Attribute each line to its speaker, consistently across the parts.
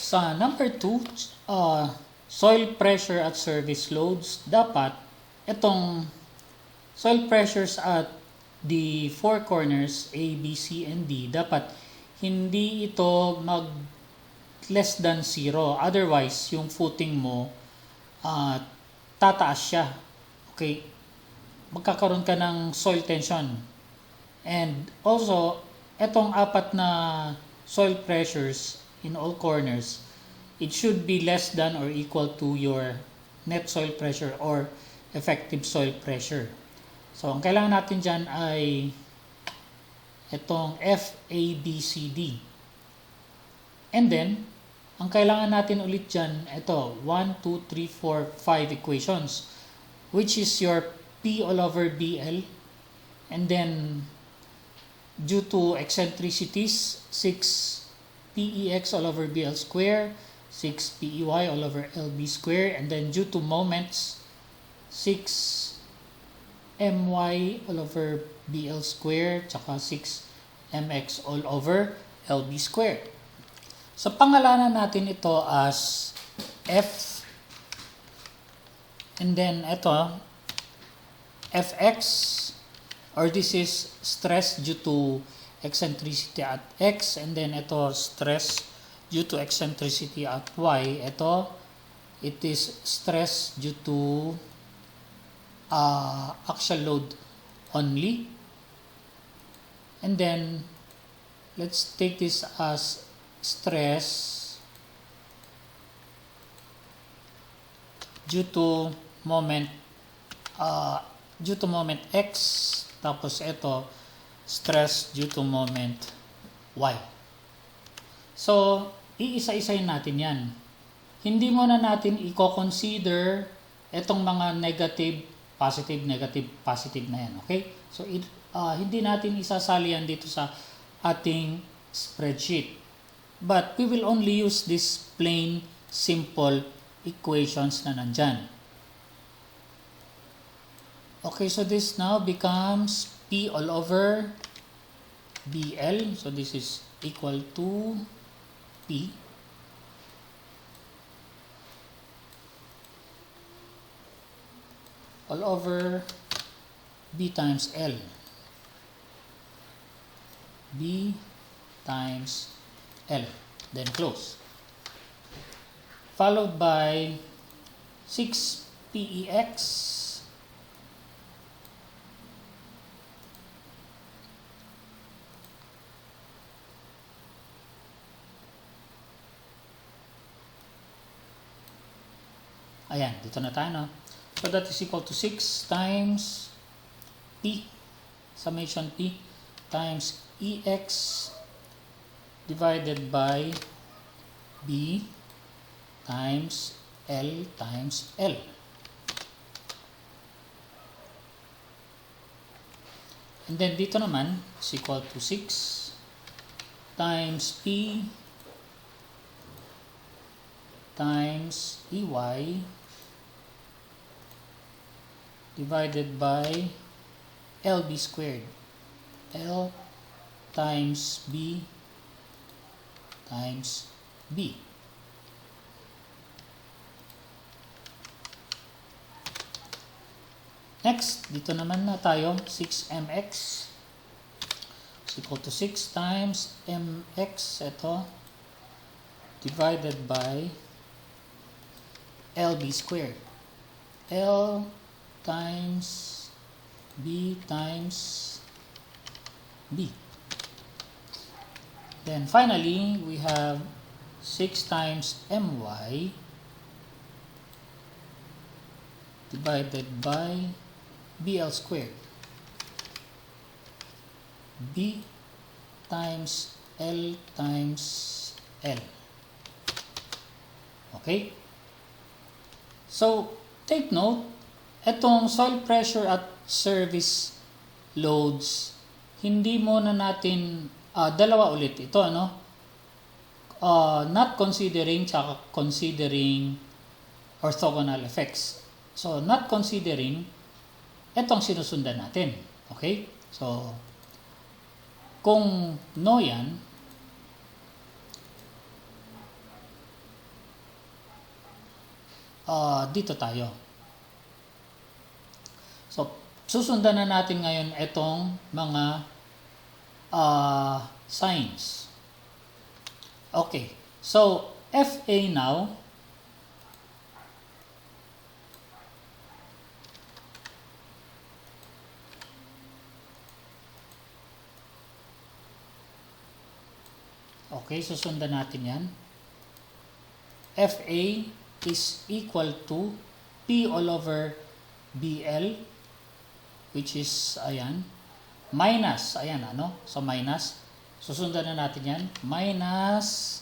Speaker 1: Sa number 2, soil pressure at service loads, dapat itong soil pressures at the four corners A, B, C, and D, dapat hindi ito mag less than 0. Otherwise, yung footing mo tataas siya. Okay? Magkakaroon ka ng soil tension. And also, etong apat na soil pressures in all corners, it should be less than or equal to your net soil pressure or effective soil pressure. So, ang kailangan natin dyan ay itong F, A, B, C, D. And then, ang kailangan natin ulit dyan, ito, 1, 2, 3, 4, 5 equations, which is your P all over BL. And then, due to eccentricities, 6 PEX all over BL square, 6 PEY all over LB square, and then due to moments, 6 MY all over BL square, tsaka 6 MX all over LB square. So, pangalanan natin ito as F, and then ito, Fx, or this is stress due to eccentricity at X, and then ito stress due to eccentricity at Y. Ito, it is stress due to axial load only. And then, let's take this as stress due to moment X, tapos ito stress due to moment Y. So, iisa-isayin natin yan. Hindi muna natin i-consider itong mga negative, positive na yan. Okay? So, hindi natin isasali yan dito sa ating spreadsheet. But we will only use this plain, simple equations na nandyan. Okay, so this now becomes P all over BL. So this is equal to P all over B times L. B times L. Then close. Followed by 6 PEX ayan, dito na tayo, no? So that is equal to 6 times P, summation P, times EX divided by B times L times L. And then dito naman is equal to 6 times P times EY divided by LB squared. L times B times B. Next, dito naman na tayo, 6mx is equal to 6 times mx, ito, divided by LB squared. L times B times B. Then finally, we have 6 times my divided by BL squared. B times L times L. Okay? So, take note, itong soil pressure at service loads, hindi muna natin, dalawa ulit ito, ano? Not considering, tsaka considering orthogonal effects. So, not considering, itong sinusundan natin. Okay? So, kung no yan, dito tayo. So, susundan na natin ngayon itong mga signs. Okay. So, FA now. Okay, susundan natin yan. FA is equal to P all over BL, which is, ayan, minus, ayan, ano? So, minus. Susundan na natin yan. Minus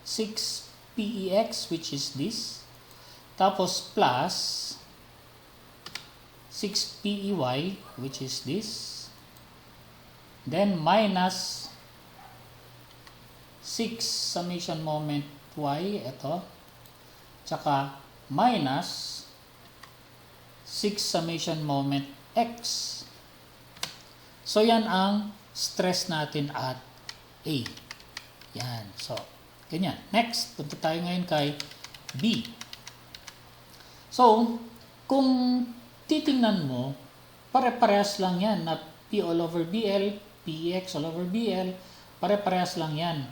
Speaker 1: 6PEX, which is this. Tapos, plus 6PEY, which is this. Then, minus 6 summation moment Y, ito. Tsaka, minus 6 summation moment X. So, yan ang stress natin at A. Yan. So, ganyan. Next, punta tayo ngayon kay B. So, kung titingnan mo, pare-parehas lang yan na P all over BL, PX all over BL, pare-parehas lang yan.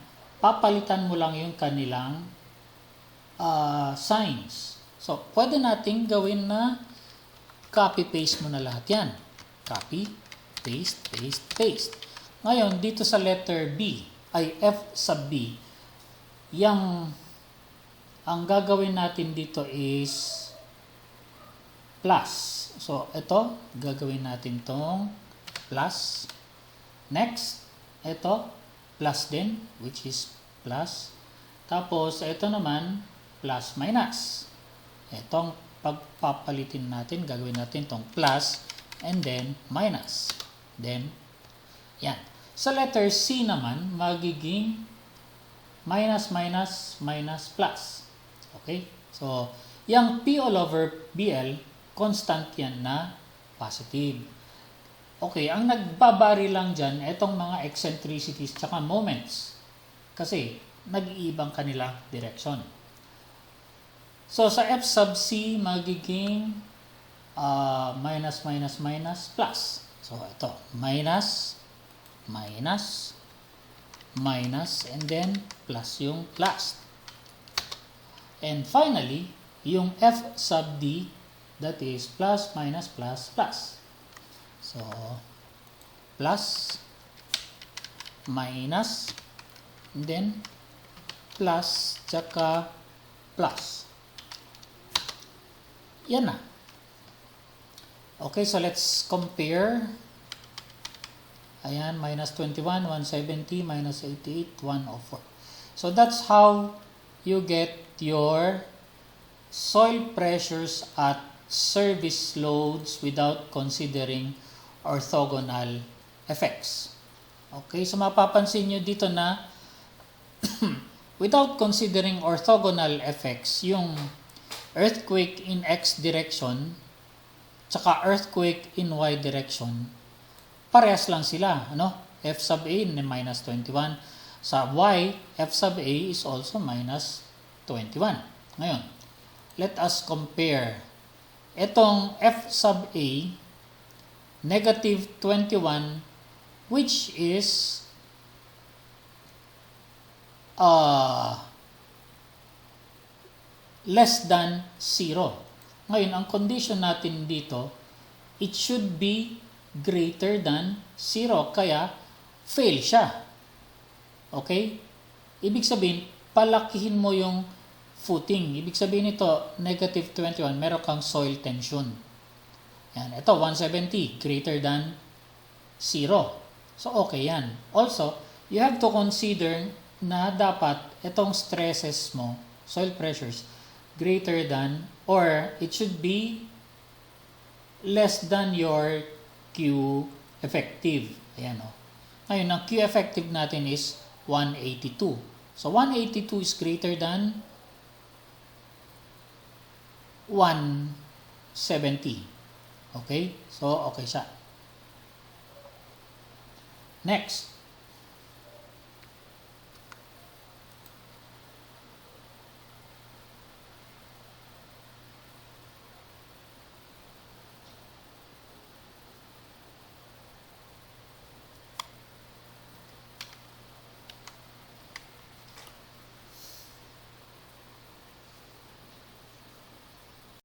Speaker 1: Papalitan mo lang yung kanilang signs. So, pwede nating gawin na copy-paste mo na lahat yan. Copy, paste, paste, paste. Ngayon, dito sa letter B, ay F sub B, ang gagawin natin dito is plus. So, ito, gagawin natin tong plus. Next, ito, plus din, which is plus. Tapos, ito naman, plus minus. Itong pagpapalitin natin, gagawin natin itong plus and then minus. Then, yan. Sa letter C naman, magiging minus, minus, minus, plus. Okay? So, yung P all over BL, constant yan na positive. Okay, ang nagbabari lang dyan, itong mga eccentricities tsaka moments. Kasi, nag-iibang kanila direction. So, sa F sub C, magiging minus, minus, minus, plus. So, ito, minus, minus, minus, and then plus yung plus. And finally, yung F sub D, that is plus, minus, plus, plus. So, plus, minus, and then plus, tsaka plus. Yan na. Okay, so let's compare. Ayan, minus 21, 170, minus 88, 104. So that's how you get your soil pressures at service loads without considering orthogonal effects. Okay, so mapapansin nyo dito na without considering orthogonal effects, yung earthquake in X direction tsaka earthquake in Y direction, parehas lang sila, ano? F sub A na minus 21. Sa Y, F sub A is also minus 21. Ngayon, let us compare. Itong F sub A, negative 21, which is less than 0. Ngayon, ang condition natin dito, it should be greater than 0. Kaya, fail siya. Okay? Ibig sabihin, palakihin mo yung footing. Ibig sabihin ito, negative 21, meron kang soil tension. Yan. Ito, 170, greater than 0. So, okay yan. Also, you have to consider na dapat itong stresses mo, soil pressures, greater than or it should be less than your Q effective. Ayan o. Ngayon, ang Q effective natin is 182. So, 182 is greater than 170. Okay? So, okay siya. Next.